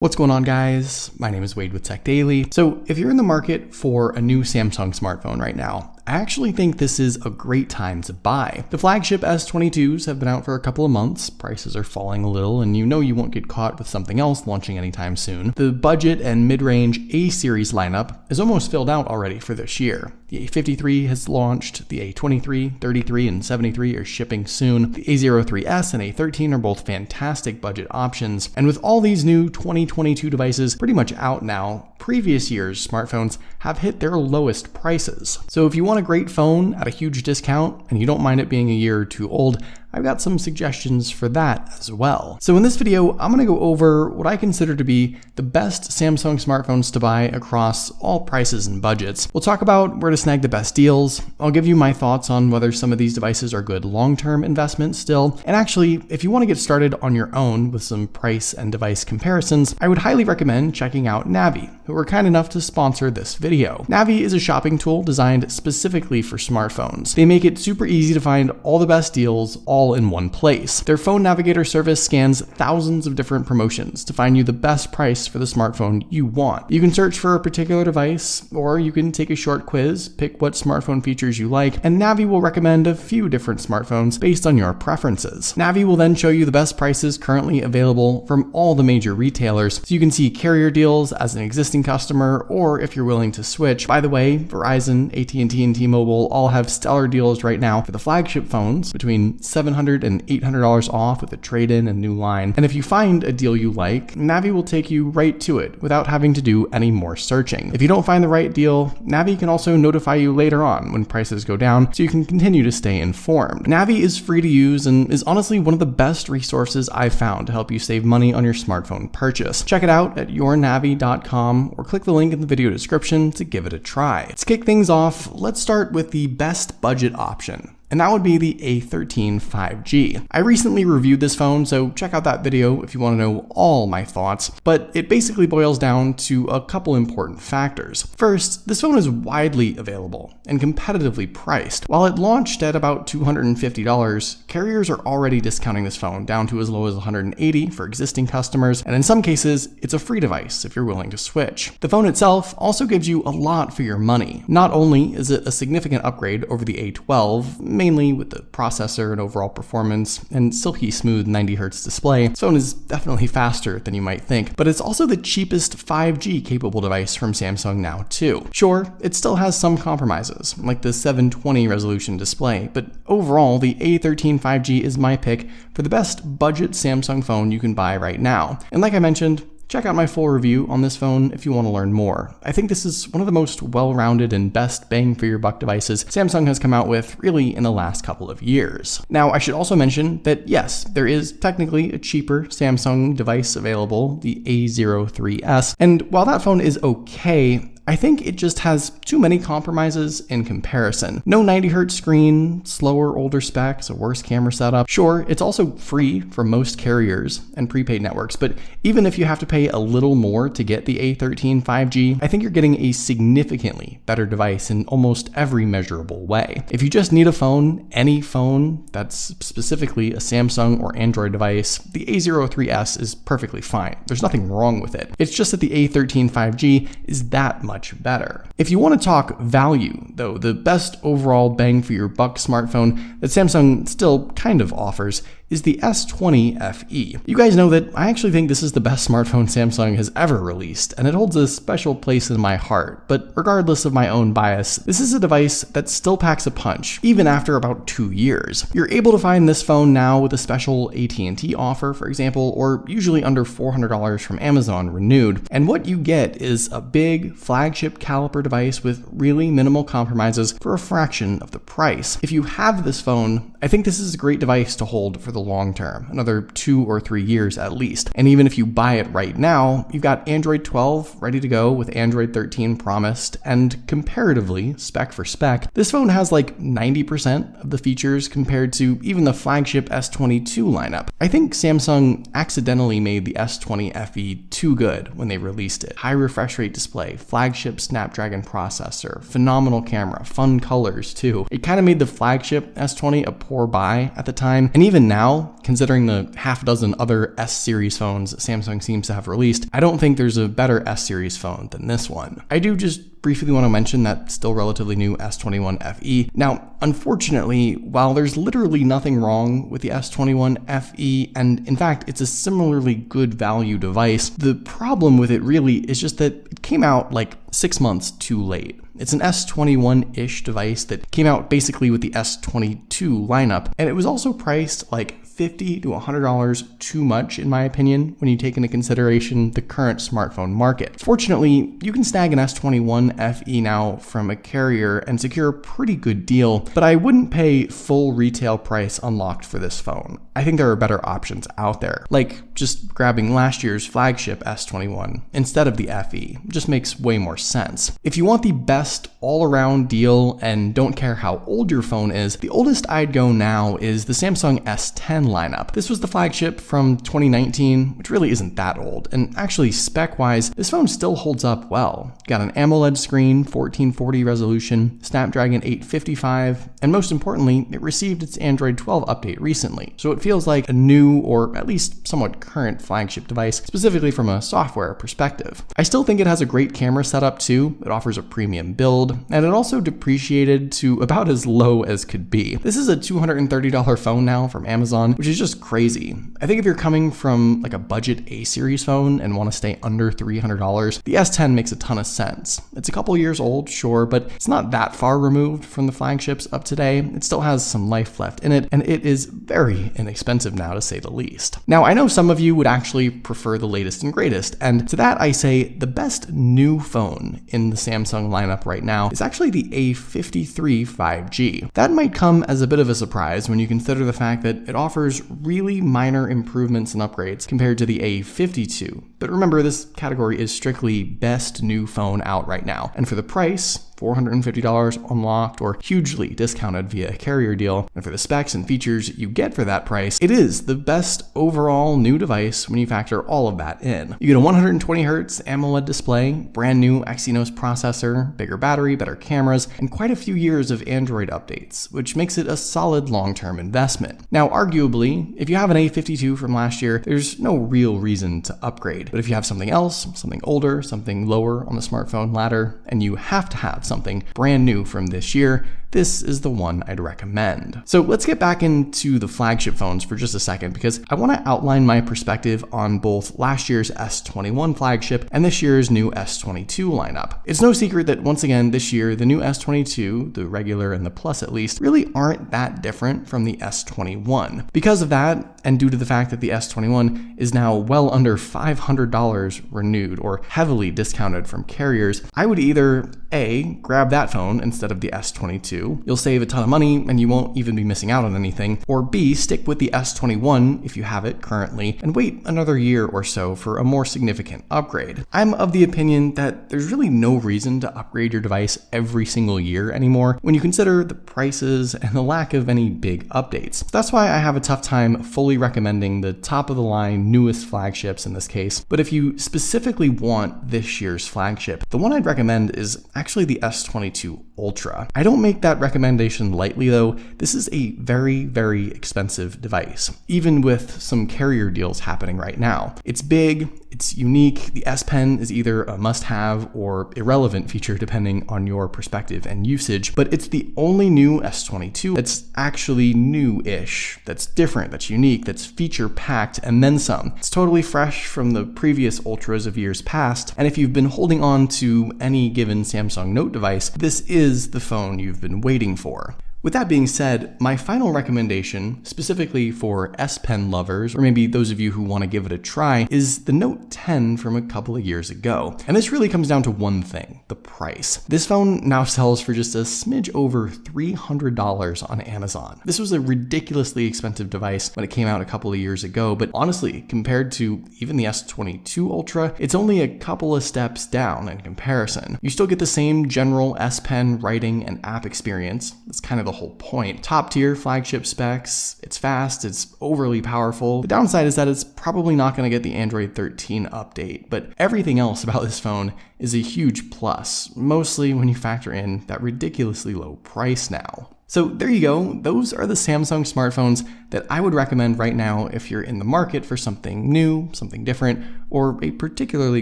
What's going on, guys? My name is Wade with Tech Daily. So if you're in the market for a new Samsung smartphone right now, I actually think this is a great time to buy. The flagship S22s have been out for a couple of months, prices are falling a little, and you know you won't get caught with something else launching anytime soon. The budget and mid-range A-series lineup is almost filled out already for this year. The A53 has launched, the A23, 33, and 73 are shipping soon. The A03s and A13 are both fantastic budget options, and with all these new 2022 devices pretty much out now, previous year's smartphones have hit their lowest prices. So if you want a great phone at a huge discount and you don't mind it being a year or two old, I've got some suggestions for that as well. So in this video, I'm going to go over what I consider to be the best Samsung smartphones to buy across all prices and budgets. We'll talk about where to snag the best deals. I'll give you my thoughts on whether some of these devices are good long-term investments still. And actually, if you want to get started on your own with some price and device comparisons, I would highly recommend checking out Navi, who were kind enough to sponsor this video. Navi is a shopping tool designed specifically for smartphones. They make it super easy to find all the best deals all in one place. Their phone navigator service scans thousands of different promotions to find you the best price for the smartphone you want. You can search for a particular device, or you can take a short quiz, pick what smartphone features you like, and Navi will recommend a few different smartphones based on your preferences. Navi will then show you the best prices currently available from all the major retailers, so you can see carrier deals as an existing customer, or if you're willing to switch. By the way, Verizon, AT&T, and T-Mobile all have stellar deals right now for the flagship phones, between $700 and $800 off with a trade-in and new line. And if you find a deal you like, Navi will take you right to it without having to do any more searching. If you don't find the right deal, Navi can also notify you later on when prices go down, so you can continue to stay informed. Navi is free to use and is honestly one of the best resources I've found to help you save money on your smartphone purchase. Check it out at yournavi.com or click the link in the video description to give it a try. To kick things off, let's start with the best budget option, and that would be the A13 5G. I recently reviewed this phone, so check out that video if you want to know all my thoughts, but it basically boils down to a couple important factors. First, this phone is widely available and competitively priced. While it launched at about $250, carriers are already discounting this phone down to as low as $180 for existing customers, and in some cases, it's a free device if you're willing to switch. The phone itself also gives you a lot for your money. Not only is it a significant upgrade over the A12, mainly with the processor and overall performance and silky smooth 90Hz display, this phone is definitely faster than you might think, but it's also the cheapest 5G capable device from Samsung now too. Sure, it still has some compromises, like the 720 resolution display, but overall the A13 5G is my pick for the best budget Samsung phone you can buy right now. And like I mentioned, check out my full review on this phone if you want to learn more. I think this is one of the most well-rounded and best bang for your buck devices Samsung has come out with really in the last couple of years. Now, I should also mention that yes, there is technically a cheaper Samsung device available, the A03s, and while that phone is okay, I think it just has too many compromises in comparison. No 90Hz screen, slower older specs, a worse camera setup. Sure, it's also free for most carriers and prepaid networks, but even if you have to pay a little more to get the A13 5G, I think you're getting a significantly better device in almost every measurable way. If you just need a phone, any phone that's specifically a Samsung or Android device, the A03s is perfectly fine. There's nothing wrong with it. It's just that the A13 5G is that much better. If you want to talk value, though, the best overall bang for your buck smartphone that Samsung still kind of offers is the S20 FE. You guys know that I actually think this is the best smartphone Samsung has ever released, and it holds a special place in my heart, but regardless of my own bias, this is a device that still packs a punch, even after about 2 years. You're able to find this phone now with a special AT&T offer, for example, or usually under $400 from Amazon renewed, and what you get is a big flagship caliper device with really minimal compromises for a fraction of the price. If you have this phone, I think this is a great device to hold for the long term, another 2 or 3 years at least. And even if you buy it right now, you've got Android 12 ready to go with Android 13 promised, and comparatively, spec for spec, this phone has like 90% of the features compared to even the flagship S22 lineup. I think Samsung accidentally made the S20 FE too good when they released it. High refresh rate display, flagship Snapdragon processor, phenomenal camera, fun colors too. It kind of made the flagship S20 a poor buy at the time. And even now, considering the half dozen other S series phones Samsung seems to have released, I don't think there's a better S series phone than this one. I do just briefly want to mention that still relatively new S21 FE. Now, unfortunately, while there's literally nothing wrong with the S21 FE, and in fact, it's a similarly good value device, the problem with it really is just that it came out like 6 months too late. It's an S21-ish device that came out basically with the S22 lineup, and it was also priced like $50 to $100 too much, in my opinion, when you take into consideration the current smartphone market. Fortunately, you can snag an S21 FE now from a carrier and secure a pretty good deal, but I wouldn't pay full retail price unlocked for this phone. I think there are better options out there, like just grabbing last year's flagship S21 instead of the FE. It just makes way more sense. If you want the best all-around deal and don't care how old your phone is, the oldest I'd go now is the Samsung S10 lineup. This was the flagship from 2019, which really isn't that old, and actually spec-wise, this phone still holds up well. Got an AMOLED screen, 1440 resolution, Snapdragon 855, and most importantly, it received its Android 12 update recently, so it feels like a new or at least somewhat current flagship device, specifically from a software perspective. I still think it has a great camera setup too. It offers a premium build, and it also depreciated to about as low as could be. This is a $230 phone now from Amazon, which is just crazy. I think if you're coming from like a budget A series phone and want to stay under $300, the S10 makes a ton of sense. It's a couple years old, sure, but it's not that far removed from the flagships of today. It still has some life left in it, and it is very inexpensive now, to say the least. Now, I know some of you would actually prefer the latest and greatest, and to that I say the best new phone in the Samsung lineup right now is actually the A53 5G. That might come as a bit of a surprise when you consider the fact that it offers really minor improvements and upgrades compared to the A52. But remember, this category is strictly best new phone out right now, and for the price, $450 unlocked or hugely discounted via a carrier deal, and for the specs and features you get for that price, it is the best overall new device when you factor all of that in. You get a 120Hz AMOLED display, brand new Exynos processor, bigger battery, better cameras, and quite a few years of Android updates, which makes it a solid long-term investment. Now, arguably, if you have an A52 from last year, there's no real reason to upgrade. But if you have something else, something older, something lower on the smartphone ladder, and you have to have something brand new from this year, this is the one I'd recommend. So let's get back into the flagship phones for just a second, because I want to outline my perspective on both last year's S21 flagship and this year's new S22 lineup. It's no secret that once again this year, the new S22, the regular and the Plus at least, really aren't that different from the S21. Because of that, and due to the fact that the S21 is now well under $500 renewed or heavily discounted from carriers, I would either A, grab that phone instead of the S22. You'll save a ton of money and you won't even be missing out on anything. Or B, stick with the S21 if you have it currently and wait another year or so for a more significant upgrade. I'm of the opinion that there's really no reason to upgrade your device every single year anymore when you consider the prices and the lack of any big updates. That's why I have a tough time fully recommending the top of the line newest flagships in this case. But if you specifically want this year's flagship, the one I'd recommend is actually the S22 Ultra. I don't make that recommendation lightly though. This is a very, very expensive device, even with some carrier deals happening right now. It's big, it's unique. The S Pen is either a must-have or irrelevant feature depending on your perspective and usage, but it's the only new S22 that's actually new-ish, that's different, that's unique, that's feature-packed, and then some. It's totally fresh from the previous Ultras of years past, and if you've been holding on to any given Samsung Note device, this is the phone you've been waiting for. With that being said, my final recommendation, specifically for S Pen lovers, or maybe those of you who want to give it a try, is the Note 10 from a couple of years ago. And this really comes down to one thing, the price. This phone now sells for just a smidge over $300 on Amazon. This was a ridiculously expensive device when it came out a couple of years ago, but honestly, compared to even the S22 Ultra, it's only a couple of steps down in comparison. You still get the same general S Pen writing and app experience. That's kind of the whole point. Top tier flagship specs, it's fast, it's overly powerful. The downside is that it's probably not going to get the Android 13 update, but everything else about this phone is a huge plus, mostly when you factor in that ridiculously low price now. So there you go. Those are the Samsung smartphones that I would recommend right now if you're in the market for something new, something different, or a particularly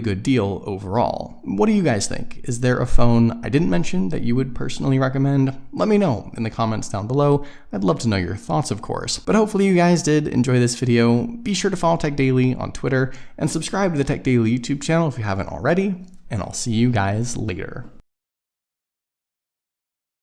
good deal overall. What do you guys think? Is there a phone I didn't mention that you would personally recommend? Let me know in the comments down below. I'd love to know your thoughts, of course. But hopefully you guys did enjoy this video. Be sure to follow Tech Daily on Twitter and subscribe to the Tech Daily YouTube channel if you haven't already, and I'll see you guys later.